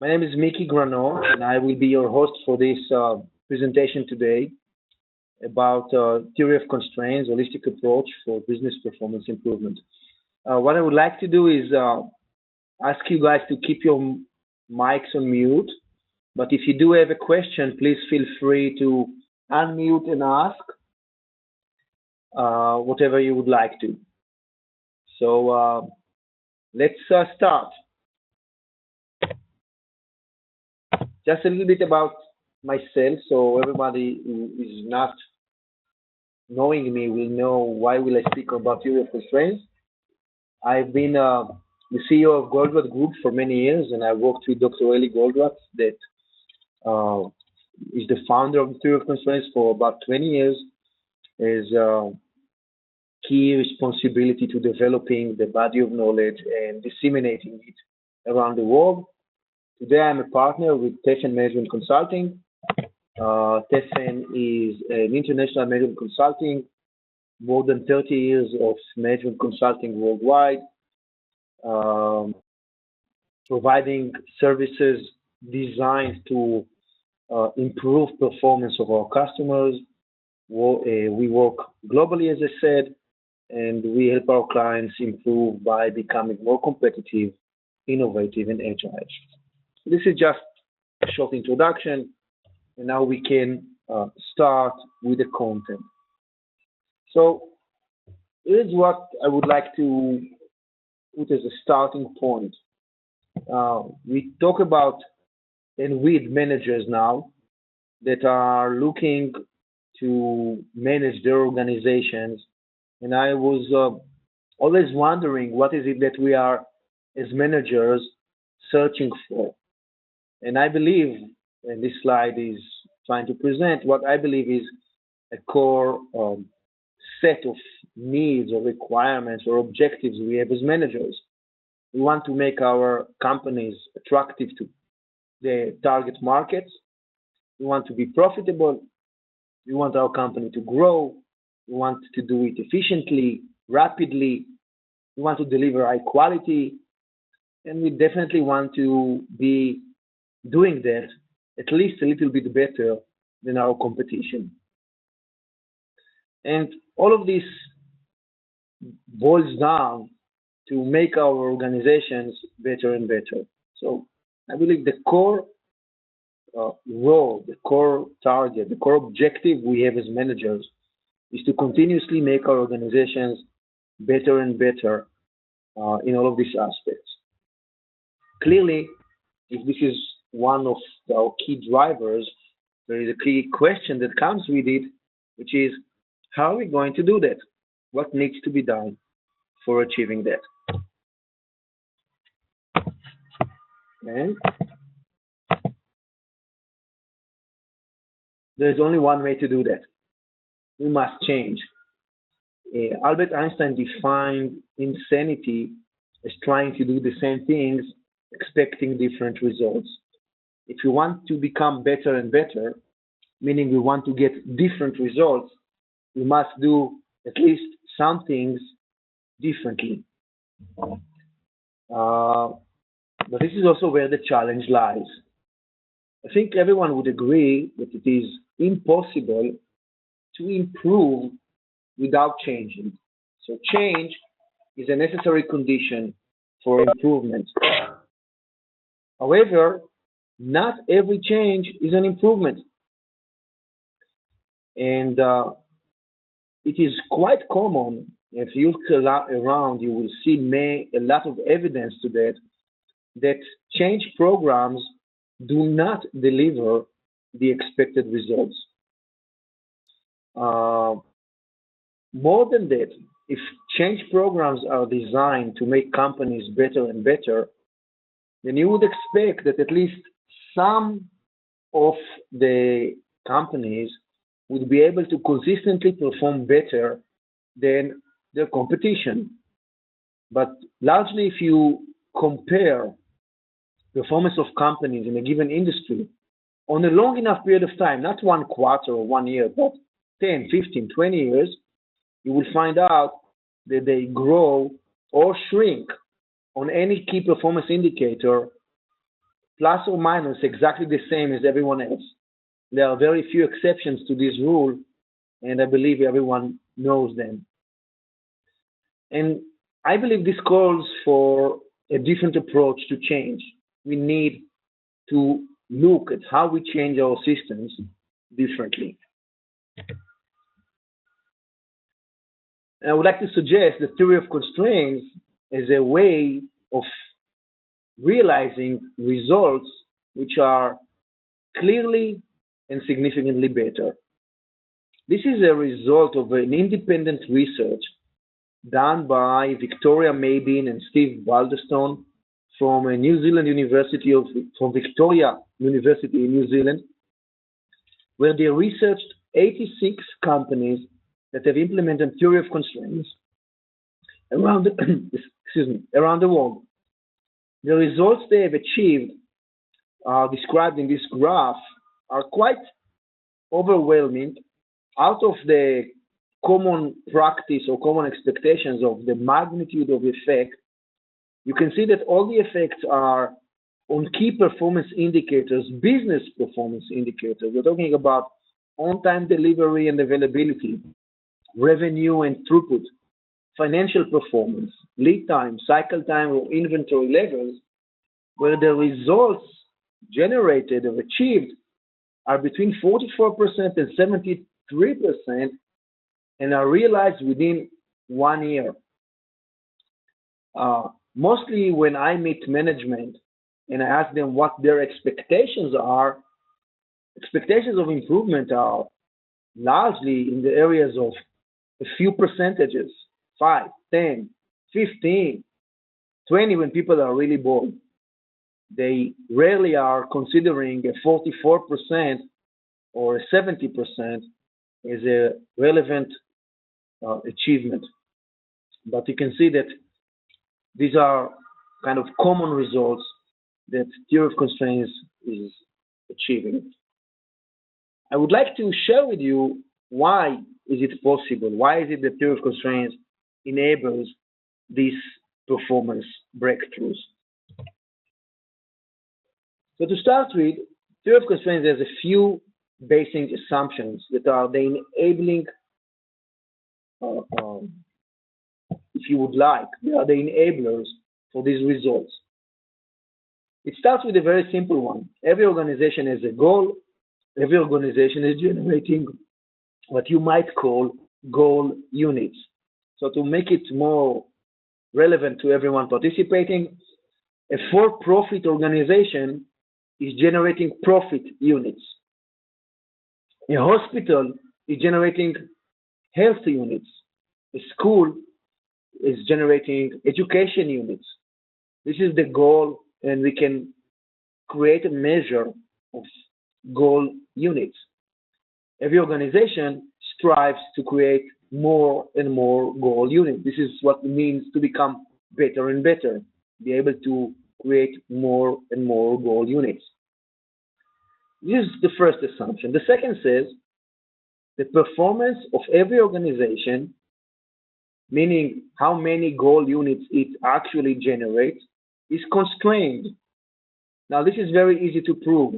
My name is Mickey Granot, and I will be your host for this presentation today about theory of constraints, holistic approach for business performance improvement. What I would like to do is ask you guys to keep your mics on mute, but if you do have a question, please feel free to unmute and ask whatever you would like to. So let's start. Just a little bit about myself, so everybody who is not knowing me will know why will I speak about theory of constraints. I've been the CEO of Goldratt Group for many years, and I worked with Dr. Eli Goldratt, that is the founder of the theory of constraints for about 20 years. His key responsibility to developing the body of knowledge and disseminating it around the world. Today, I'm a partner with Tefen Management Consulting. Tefen is an international management consulting, more than 30 years of management consulting worldwide, providing services designed to improve performance of our customers. We work globally, as I said, and we help our clients improve by becoming more competitive, innovative, and agile. This is just a short introduction, and now we can start with the content. So here's what I would like to put as a starting point. We talk about and with managers now that are looking to manage their organizations, and I was always wondering what is it that we are as managers searching for. And I believe, and this slide is trying to present what I believe is a core set of needs or requirements or objectives we have as managers. We want to make our companies attractive to the target markets. We want to be profitable. We want our company to grow. We want to do it efficiently, rapidly. We want to deliver high quality. And we definitely want to be doing that at least a little bit better than our competition. And all of this boils down to make our organizations better and better. So I believe the core role, the core target, the core objective we have as managers is to continuously make our organizations better and better in all of these aspects. Clearly, if this is one of our key drivers, there is a key question that comes with it, which is, how are we going to do that? What needs to be done for achieving that? And there's only one way to do that. We must change. Albert Einstein defined insanity as trying to do the same things, expecting different results. If you want to become better and better, meaning we want to get different results, we must do at least some things differently. But this is also where the challenge lies. I think everyone would agree that it is impossible to improve without changing. So change is a necessary condition for improvement. However, not every change is an improvement. And it is quite common, if you look around, you will see a lot of evidence to that change programs do not deliver the expected results. More than that, if change programs are designed to make companies better and better, then you would expect that at least some of the companies would be able to consistently perform better than their competition. But largely, if you compare performance of companies in a given industry on a long enough period of time, not 1 quarter or 1 year, but 10, 15, 20 years, you will find out that they grow or shrink on any key performance indicator, plus or minus exactly the same as everyone else. There are very few exceptions to this rule, and I believe everyone knows them. And I believe this calls for a different approach to change. We need to look at how we change our systems differently. And I would like to suggest the theory of constraints as a way of realizing results which are clearly and significantly better. This is a result of an independent research done by Victoria Maybin and Steve Balderstone from from Victoria University in New Zealand, where they researched 86 companies that have implemented theory of constraints around around the world. The results they have achieved are described in this graph are quite overwhelming. Out of the common practice or common expectations of the magnitude of effect, you can see that all the effects are on key performance indicators, business performance indicators. We're talking about on-time delivery and availability, revenue and throughput, financial performance, lead time, cycle time, or inventory levels, where the results generated or achieved are between 44% and 73% and are realized within 1 year. Mostly when I meet management and I ask them what their expectations of improvement are largely in the areas of a few percentages, 5, 10, 15, 20 when people are really bored. They rarely are considering a 44% or a 70% as a relevant achievement. But you can see that these are kind of common results that theory of constraints is achieving. I would like to share with you why is it possible? Why is it that theory of constraints enables these performance breakthroughs? So to start with, theory of constraints has a few basic assumptions that are the enabling, if you would like, they are the enablers for these results. It starts with a very simple one. Every organization has a goal. Every organization is generating what you might call goal units. So to make it more relevant to everyone participating, a for-profit organization is generating profit units. A hospital is generating health units. A school is generating education units. This is the goal, and we can create a measure of goal units. Every organization strives to create more and more goal units. This is what it means to become better and better, be able to create more and more goal units. This is the first assumption. The second says the performance of every organization, meaning how many goal units it actually generates, is constrained. Now, this is very easy to prove.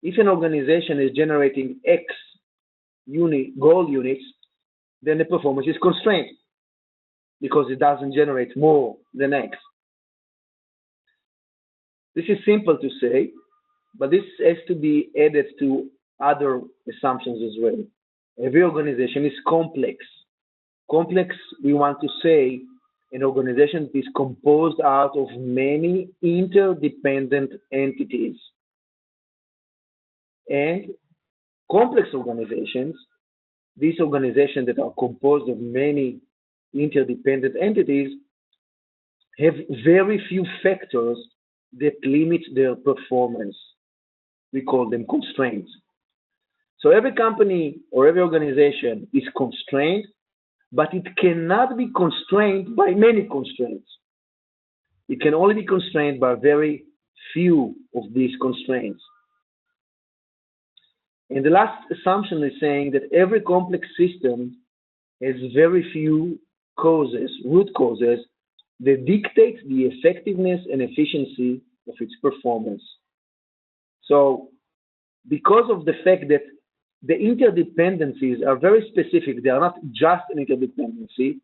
If an organization is generating X goal units, then the performance is constrained because it doesn't generate more than X. This is simple to say, but this has to be added to other assumptions as well. Every organization is complex. Complex, we want to say, an organization is composed out of many interdependent entities. And complex organizations, these organizations that are composed of many interdependent entities, have very few factors that limit their performance. We call them constraints. So every company or every organization is constrained, but it cannot be constrained by many constraints. It can only be constrained by very few of these constraints. And the last assumption is saying that every complex system has very few causes, root causes, that dictate the effectiveness and efficiency of its performance. So, because of the fact that the interdependencies are very specific, they are not just an interdependency,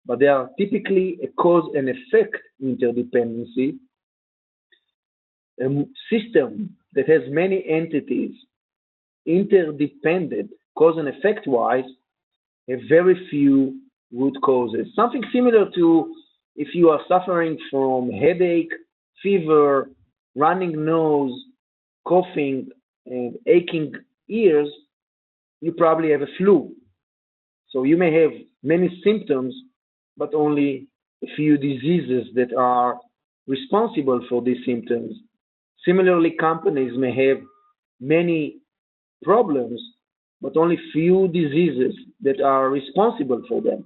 but they are typically a cause and effect interdependency. A system that has many entities interdependent, cause and effect wise, have very few root causes. Something similar to if you are suffering from headache, fever, running nose, coughing, and aching ears, you probably have a flu. So you may have many symptoms, but only a few diseases that are responsible for these symptoms. Similarly, companies may have many problems, but only few diseases that are responsible for them.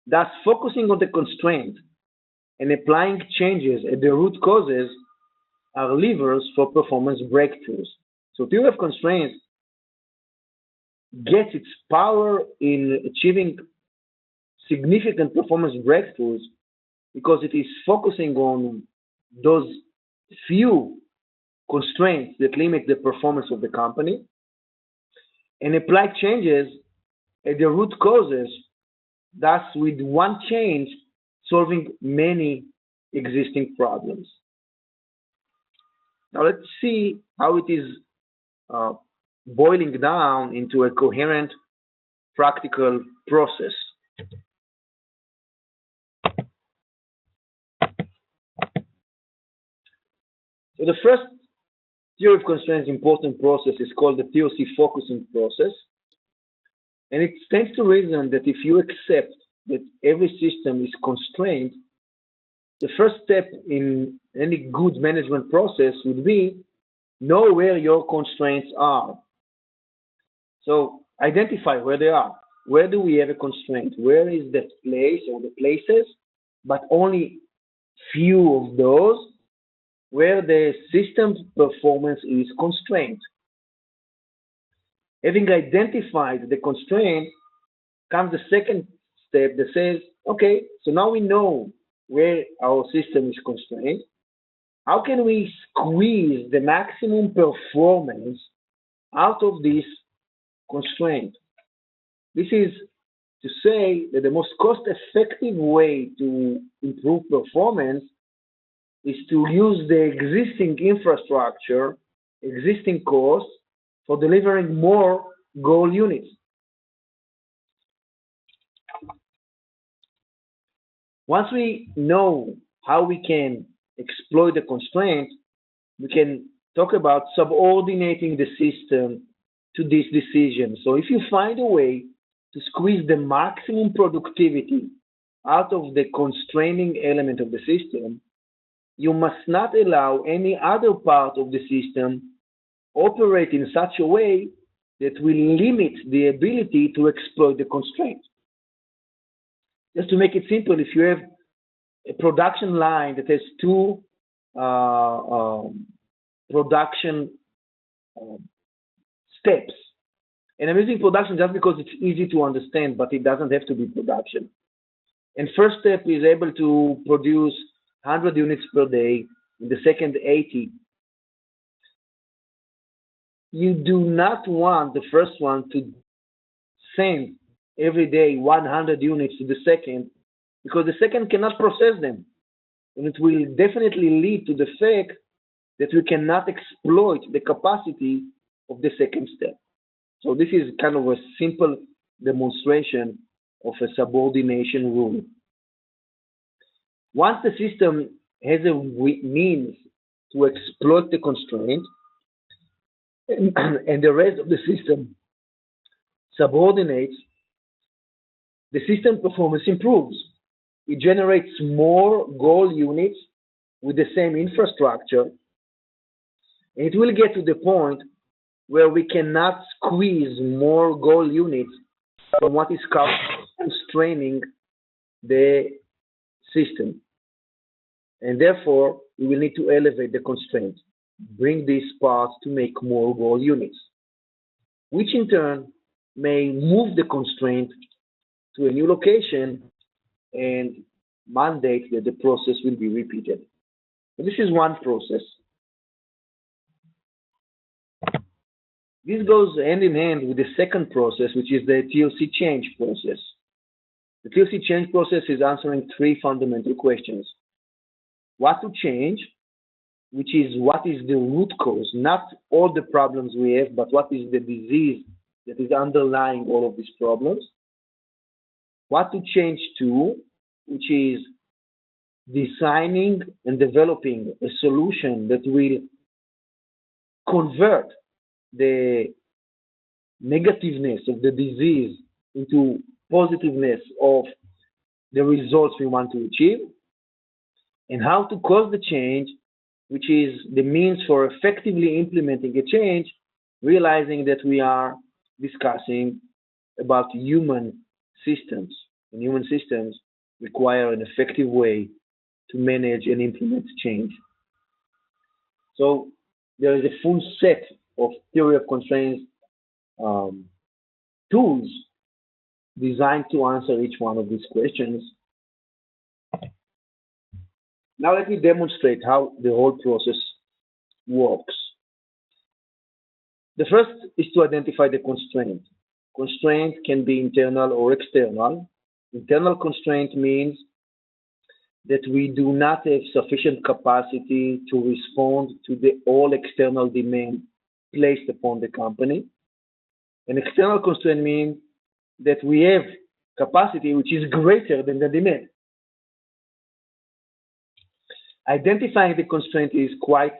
Thus, focusing on the constraint and applying changes at the root causes are levers for performance breakthroughs. So theory of constraints gets its power in achieving significant performance breakthroughs because it is focusing on those few constraints that limit the performance of the company and apply changes at the root causes, thus with one change solving many existing problems. Now let's see how it is boiling down into a coherent practical process. So the first theory of constraints important process is called the TOC Focusing Process. And it stands to reason that if you accept that every system is constrained, the first step in any good management process would be know where your constraints are. So identify where they are. Where do we have a constraint? Where is that place or the places, but only few of those where the system's performance is constrained. Having identified the constraint comes the second step that says, okay, so now we know where our system is constrained. How can we squeeze the maximum performance out of this constraint? This is to say that the most cost-effective way to improve performance is to use the existing infrastructure, existing costs, for delivering more goal units. Once we know how we can exploit the constraint, we can talk about subordinating the system to this decision. So if you find a way to squeeze the maximum productivity out of the constraining element of the system, you must not allow any other part of the system operate in such a way that will limit the ability to exploit the constraint. Just to make it simple, if you have a production line that has two production steps, and I'm using production just because it's easy to understand, but it doesn't have to be production. And first step is able to produce 100 units per day, in the second 80. You do not want the first one to send every day 100 units to the second, because the second cannot process them. And it will definitely lead to the fact that we cannot exploit the capacity of the second step. So this is kind of a simple demonstration of a subordination rule. Once the system has a means to exploit the constraint, and the rest of the system subordinates, the system performance improves. It generates more goal units with the same infrastructure. And it will get to the point where we cannot squeeze more goal units from what is constraining the system. And therefore, we will need to elevate the constraint. bring these parts to make more goal units, which in turn may move the constraint to a new location and mandate that the process will be repeated. So this is one process. This goes hand in hand with the second process, which is the TOC Change Process. The TOC Change Process is answering three fundamental questions. What to change, which is what is the root cause, not all the problems we have, but what is the disease that is underlying all of these problems. What to change to, which is designing and developing a solution that will convert the negativeness of the disease into positiveness of the results we want to achieve, and how to cause the change, which is the means for effectively implementing a change, realizing that we are discussing about human systems, and human systems require an effective way to manage and implement change. So there is a full set of theory of constraints tools designed to answer each one of these questions. Now let me demonstrate how the whole process works. The first is to identify the constraint. Constraint can be internal or external. Internal constraint means that we do not have sufficient capacity to respond to all external demand placed upon the company. An external constraint means that we have capacity which is greater than the demand. Identifying the constraint is quite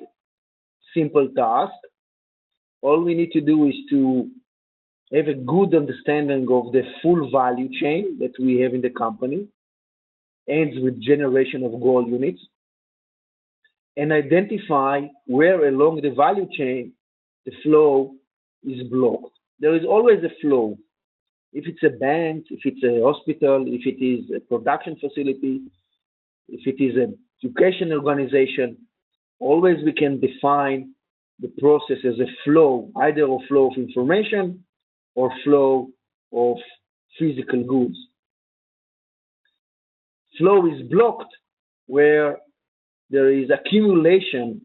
simple task. All we need to do is to have a good understanding of the full value chain that we have in the company, ends with generation of goal units, and identify where along the value chain the flow is blocked. There is always a flow. If it's a bank, if it's a hospital, if it is a production facility, if it is an education organization, always we can define the process as a flow, either a flow of information or flow of physical goods. Flow is blocked where there is accumulation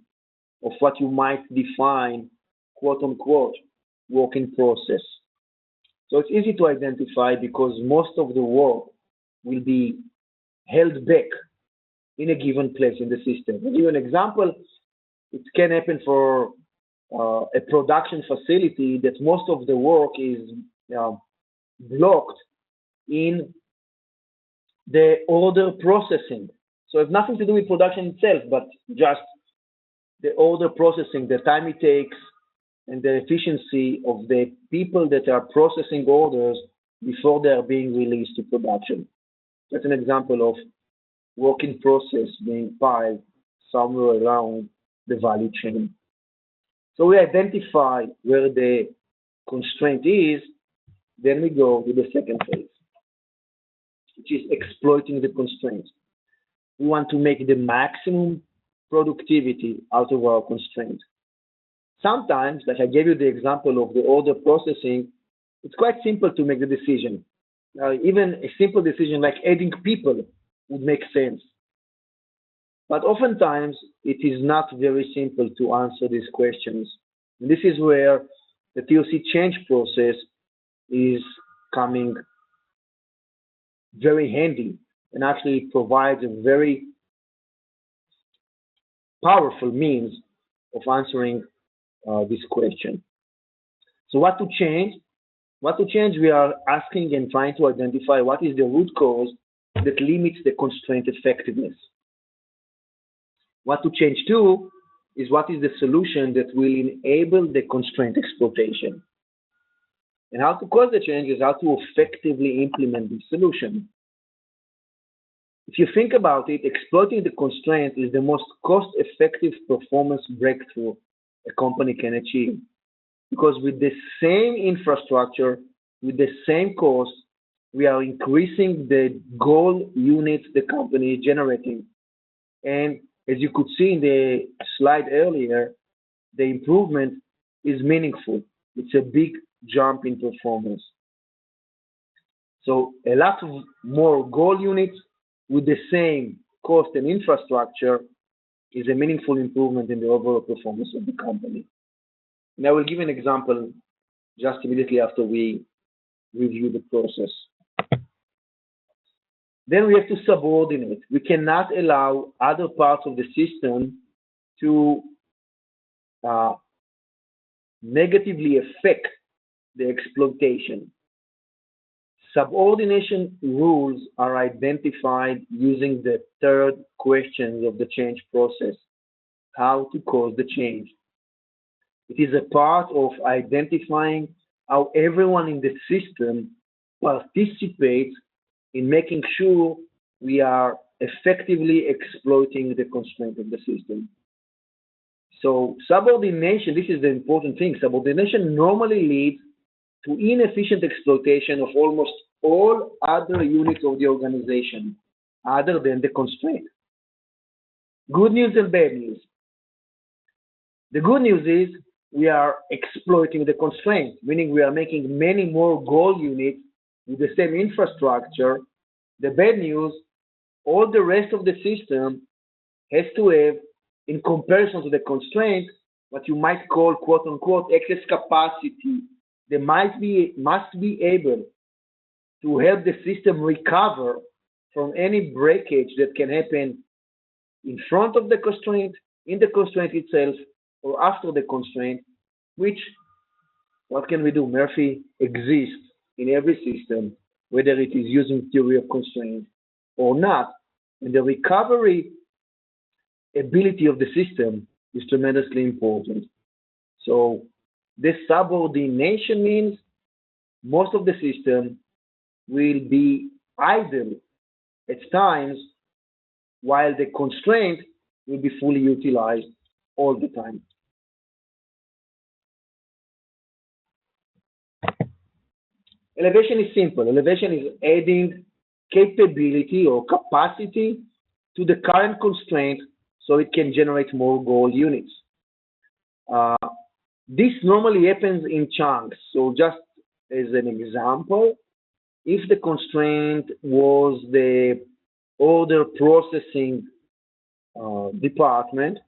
of what you might define, quote unquote, work in process. So it's easy to identify because most of the work will be held back in a given place in the system. I'll give you an example. It can happen for a production facility that most of the work is blocked in the order processing. So it's nothing to do with production itself, but just the order processing, the time it takes, and the efficiency of the people that are processing orders before they are being released to production. That's an example of work in process being piled somewhere around the value chain. So we identify where the constraint is, then we go to the second phase, which is exploiting the constraints. We want to make the maximum productivity out of our constraint. Sometimes, like I gave you the example of the order processing, it's quite simple to make the decision. Even a simple decision like adding people would make sense. But oftentimes, it is not very simple to answer these questions. And this is where the TOC change process is coming very handy, and actually provides a very powerful means of answering this question. So what to change? What to change? We are asking and trying to identify what is the root cause that limits the constraint effectiveness. What to change to is what is the solution that will enable the constraint exploitation. And how to cause the change is how to effectively implement the solution. If you think about it, exploiting the constraint is the most cost-effective performance breakthrough a company can achieve. Because with the same infrastructure, with the same cost, we are increasing the goal units the company is generating. And as you could see in the slide earlier, the improvement is meaningful. It's a big jump in performance. So a lot of more goal units with the same cost and infrastructure is a meaningful improvement in the overall performance of the company. And I will give an example just immediately after we review the process. Then we have to subordinate. We cannot allow other parts of the system to negatively affect the exploitation. Subordination rules are identified using the third question of the change process, how to cause the change. It is a part of identifying how everyone in the system participates in making sure we are effectively exploiting the constraint of the system. So subordination, this is the important thing, subordination normally leads to inefficient exploitation of almost all other units of the organization other than the constraint. Good news and bad news. The good news is we are exploiting the constraint, meaning we are making many more goal units with the same infrastructure. The bad news, all the rest of the system has to have, in comparison to the constraint, what you might call, quote unquote, excess capacity. They must be able to help the system recover from any breakage that can happen in front of the constraint, in the constraint itself, or after the constraint, which, what can we do? Murphy exists in every system, whether it is using theory of constraint or not. And the recovery ability of the system is tremendously important. So this subordination means most of the system will be idle at times while the constraint will be fully utilized all the time. Elevation is simple. Elevation is adding capability or capacity to the current constraint so it can generate more goal units. This normally happens in chunks. So just as an example, if the constraint was the order processing department,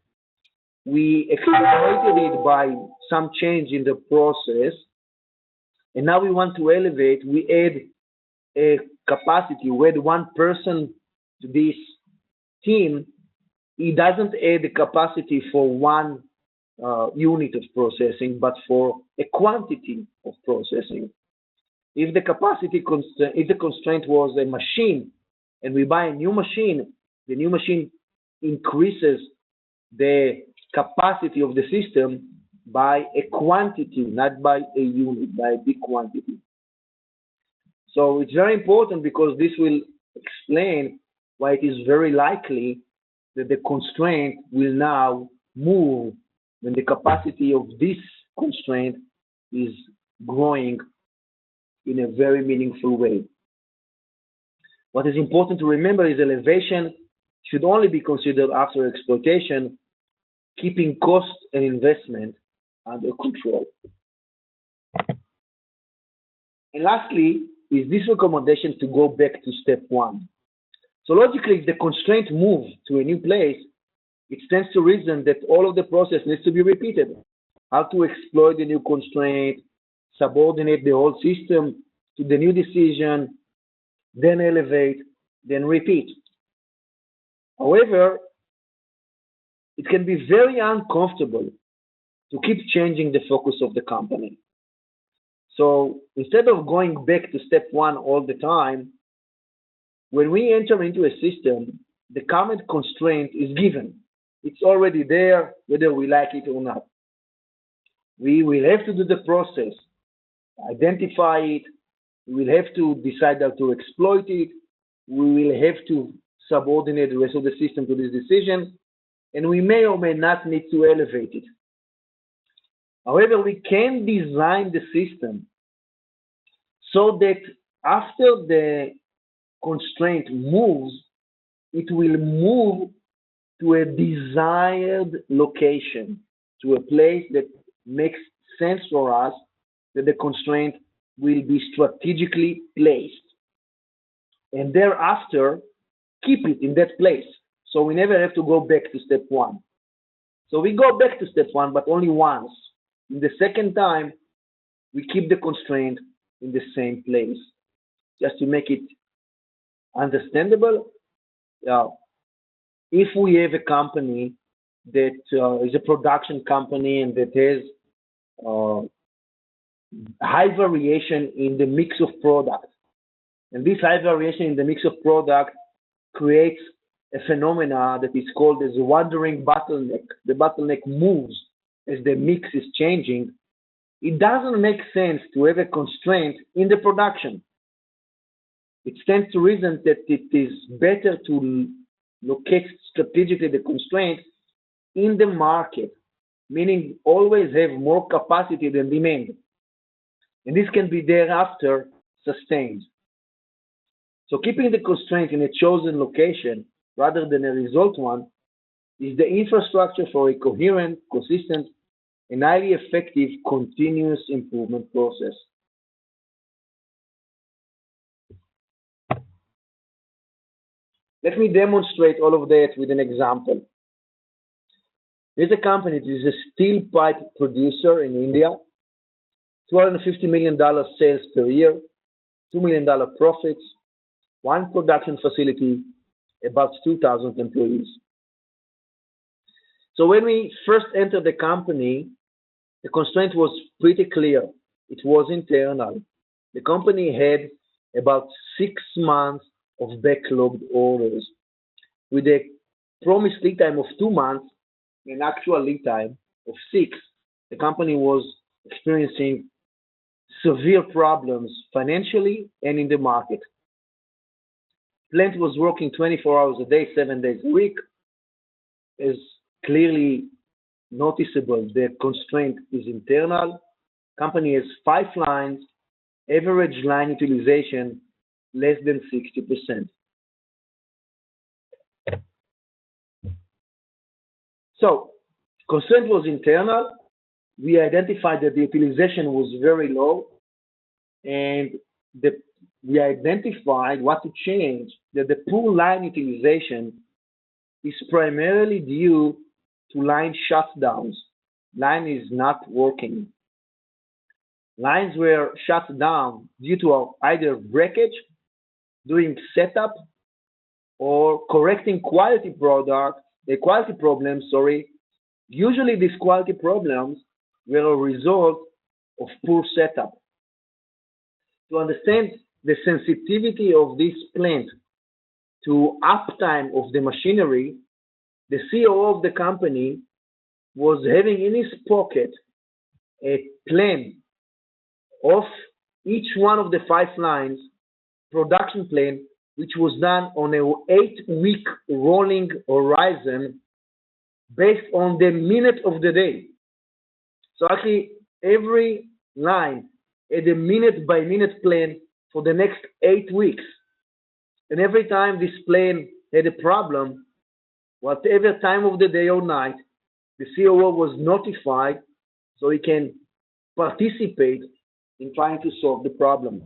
we exploited it by some change in the process, and now we want to elevate, we add a capacity, we add one person to this team. It doesn't add the capacity for one unit of processing, but for a quantity of processing. If the if the constraint was a machine, and we buy a new machine, the new machine increases the capacity of the system by a quantity, not by a unit, by a big quantity. So it's very important because this will explain why it is very likely that the constraint will now move when the capacity of this constraint is growing in a very meaningful way. What is important to remember is elevation should only be considered after exploitation, keeping cost and investment under control. And lastly, is this recommendation to go back to step one. So logically, if the constraint moves to a new place, it stands to reason that all of the process needs to be repeated. How to exploit the new constraint, subordinate the whole system to the new decision, then elevate, then repeat. However, it can be very uncomfortable to keep changing the focus of the company. So instead of going back to step one all the time, when we enter into a system, the current constraint is given. It's already there, whether we like it or not. We will have to do the process, identify it. We will have to decide how to exploit it. We will have to subordinate the rest of the system to this decision, and we may or may not need to elevate it. However, we can design the system so that after the constraint moves, it will move to a desired location. to a place that makes sense for us, that the constraint will be strategically placed. And thereafter, keep it in that place. So we never have to go back to step one. So we go back to step one, but only once. In the second time, we keep the constraint in the same place. Just to make it understandable, if we have a company that is a production company and that has high variation in the mix of products, and this high variation in the mix of product creates a phenomena that is called as a wandering bottleneck. The bottleneck moves as the mix is changing. It doesn't make sense to have a constraint in the production. It stands to reason that it is better to locate strategically the constraint in the market, meaning always have more capacity than demand. And this can be thereafter sustained. So keeping the constraint in a chosen location rather than a result one is the infrastructure for a coherent, consistent, and highly effective continuous improvement process. Let me demonstrate all of that with an example. There's a company that is a steel pipe producer in India, $250 million sales per year, $2 million profits, one production facility, about 2,000 employees. So when we first entered the company, the constraint was pretty clear. It was internal. The company had about 6 months of backlogged orders with a promised lead time of 2 months and actual lead time of 6. The company was experiencing severe problems financially and in the market. Plant was working 24 hours a day, 7 days a week. As clearly noticeable, the constraint is internal. Company has 5 lines, average line utilization less than 60%. So, constraint was internal. We identified that the utilization was very low, and we identified what to change, that the poor line utilization is primarily due to line shutdowns. Line is not working. Lines were shut down due to either breakage, doing setup, or correcting quality problems. Usually these quality problems were a result of poor setup. To understand the sensitivity of this plant to uptime of the machinery, the COO of the company was having in his pocket a plan of each one of the 5 lines, production plan, which was done on an 8-week rolling horizon based on the minute of the day. So actually, every line had a minute-by-minute plan for the next 8 weeks. And every time this plan had a problem, whatever time of the day or night, the COO was notified so he can participate in trying to solve the problem.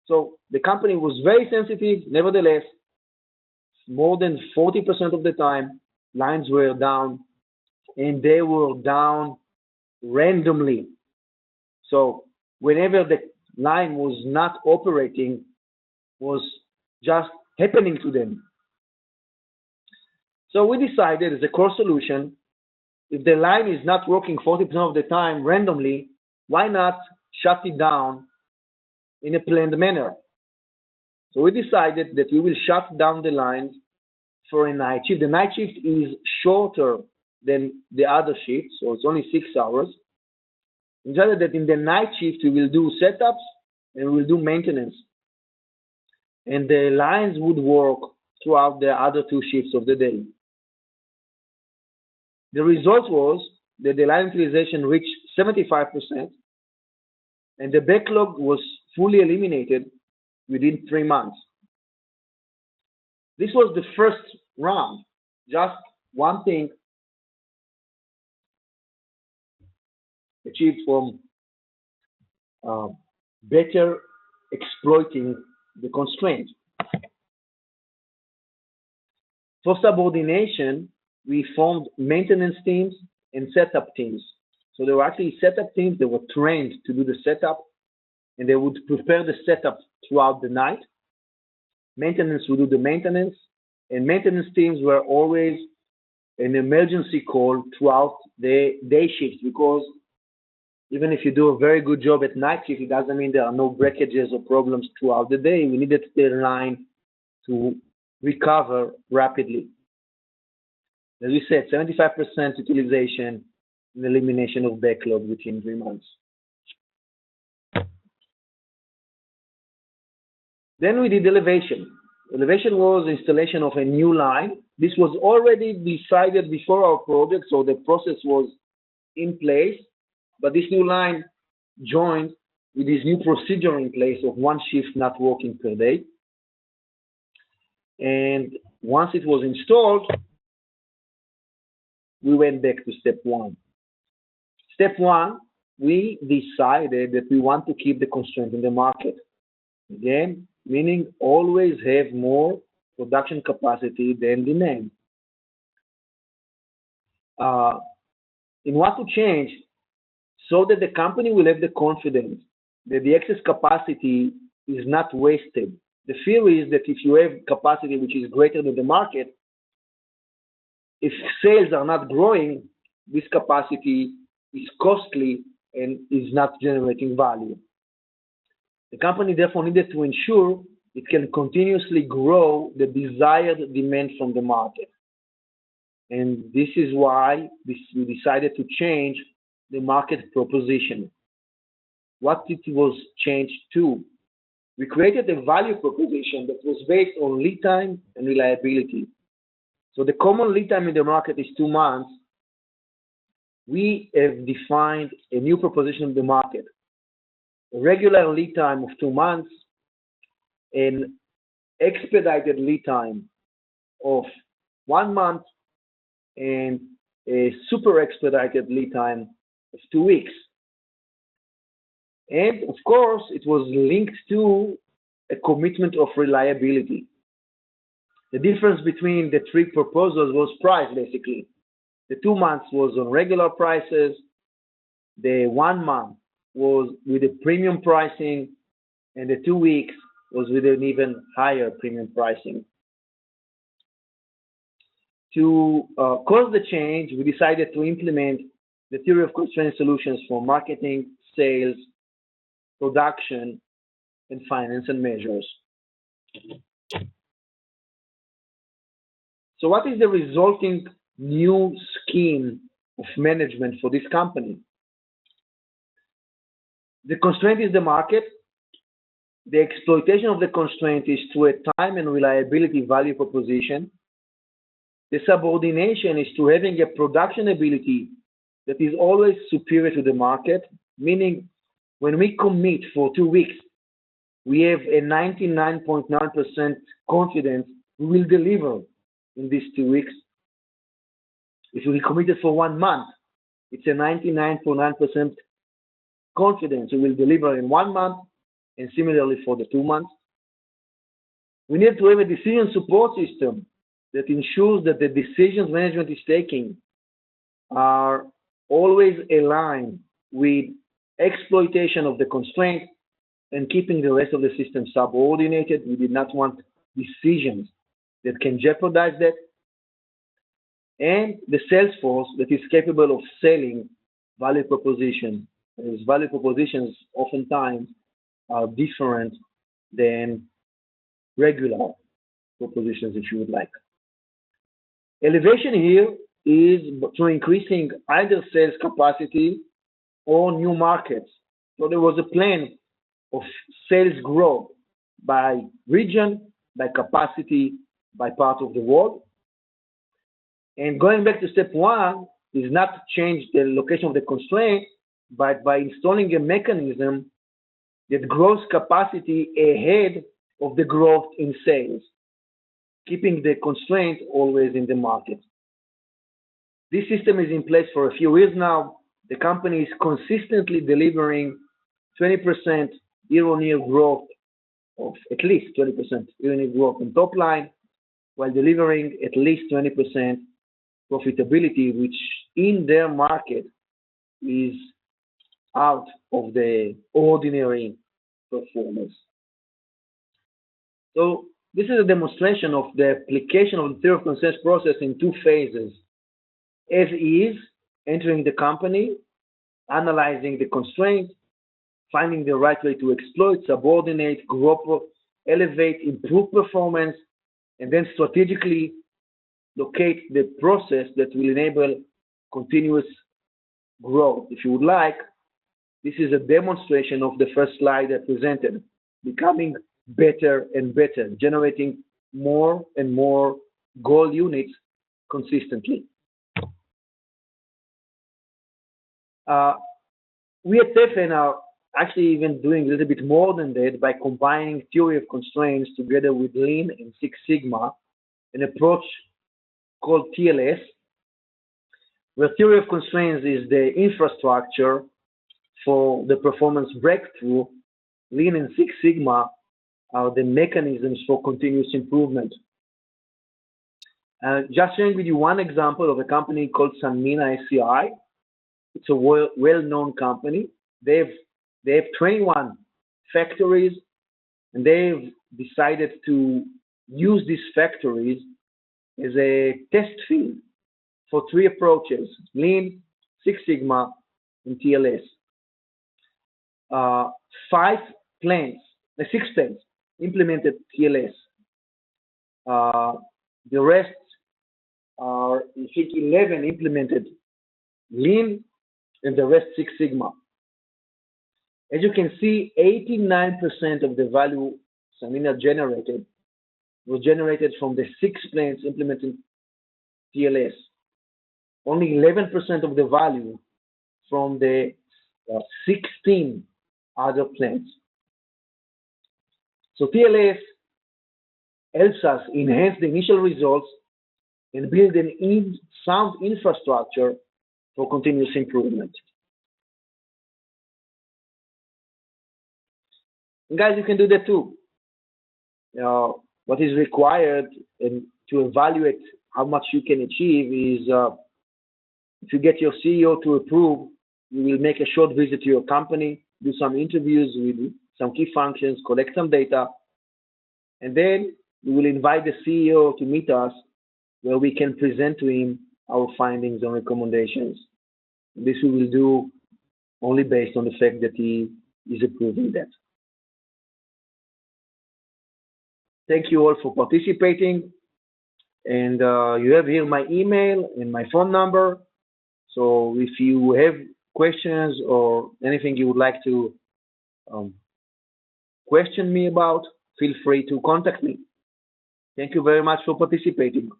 So the company was very sensitive. Nevertheless, more than 40% of the time, lines were down, and they were down randomly. So whenever the line was not operating, was just happening to them. So we decided as a core solution, if the line is not working 40% of the time randomly, why not shut it down in a planned manner? So we decided that we will shut down the lines for a night shift. The night shift is shorter than the other shift, so it's only 6 hours. We decided that in the night shift, we will do setups and we will do maintenance. And the lines would work throughout the other 2 shifts of the day. The result was that the line utilization reached 75%, and the backlog was fully eliminated within 3 months. This was the first round. Just one thing achieved from better exploiting the constraint. For subordination, we formed maintenance teams and setup teams. So there were actually setup teams that were trained to do the setup, and they would prepare the setup throughout the night. Maintenance would do the maintenance, and maintenance teams were always an emergency call throughout the day shift, because even if you do a very good job at night shift, it doesn't mean there are no breakages or problems throughout the day. We needed the line to recover rapidly. As we said, 75% utilization and elimination of backlog within 3 months. Then we did elevation. Elevation was installation of a new line. This was already decided before our project, so the process was in place, but this new line joined with this new procedure in place of one shift not working per day. And once it was installed, we went back to step one. Step one, we decided that we want to keep the constraint in the market. Again, meaning always have more production capacity than demand. In what to change, so that the company will have the confidence that the excess capacity is not wasted. The fear is that if you have capacity which is greater than the market, if sales are not growing, this capacity is costly and is not generating value. The company therefore needed to ensure it can continuously grow the desired demand from the market. And this is why we decided to change the market proposition. What it was changed to? We created a value proposition that was based on lead time and reliability. So the common lead time in the market is 2 months. We have defined a new proposition in the market. A regular lead time of 2 months, an expedited lead time of 1 month, and a super expedited lead time of 2 weeks. And of course, it was linked to a commitment of reliability. The difference between the 3 proposals was price, basically. The 2 months was on regular prices. The 1 month was with a premium pricing, and the 2 weeks was with an even higher premium pricing. To cause the change, we decided to implement the theory of constraint solutions for marketing, sales, production, and finance and measures. So what is the resulting new scheme of management for this company? The constraint is the market. The exploitation of the constraint is through a time and reliability value proposition. The subordination is to having a production ability that is always superior to the market, meaning when we commit for 2 weeks, we have a 99.9% confidence we will deliver in these 2 weeks. If we committed for 1 month, it's a 99.9% confidence we will deliver in 1 month, and similarly for the 2 months. We need to have a decision support system that ensures that the decisions management is taking are always aligned with exploitation of the constraint and keeping the rest of the system subordinated. We did not want decisions that can jeopardize that. And the sales force that is capable of selling value proposition. As value propositions oftentimes are different than regular propositions, if you would like. Elevation here is through increasing either sales capacity or new markets. So there was a plan of sales growth by region, by capacity, by part of the world. And going back to step one is not to change the location of the constraint, but by installing a mechanism that grows capacity ahead of the growth in sales, keeping the constraint always in the market. This system is in place for a few years now. the company is consistently delivering 20% year-on-year growth, of at least 20% year-on-year growth on top line, while delivering at least 20% profitability, which in their market is out of the ordinary performance. So this is a demonstration of the application of the theory of constraint process in two phases. As is, entering the company, analyzing the constraint, finding the right way to exploit, subordinate, grow, elevate, improve performance, and then strategically locate the process that will enable continuous growth. If you would like, this is a demonstration of the first slide I presented, becoming better and better, generating more and more goal units consistently. We at Tefen are actually even doing a little bit more than that by combining theory of constraints together with Lean and Six Sigma, an approach called TLS, where theory of constraints is the infrastructure for the performance breakthrough. Lean and Six Sigma are the mechanisms for continuous improvement. Just sharing with you one example of a company called Sanmina SCI. It's a well-known company. They have 21 factories, and they've decided to use these factories as a test field for three approaches: Lean, Six Sigma, and TLS. 6 plants implemented TLS. The rest are, I think, 11 implemented Lean, and the rest Six Sigma. As you can see, 89% of the value Sanmina generated was generated from the 6 plants implementing TLS. Only 11% of the value from the 16 other plants. So TLS helps us enhance the initial results and build an sound infrastructure for continuous improvement. And guys, you can do that too. What is required and to evaluate how much you can achieve is if you get your CEO to approve, you will make a short visit to your company, do some interviews with some key functions, collect some data, and then we will invite the CEO to meet us where we can present to him our findings and recommendations. This we will do only based on the fact that he is approving that. Thank you all for participating. And you have here my email and my phone number. So if you have questions or anything you would like to question me about, feel free to contact me. Thank you very much for participating.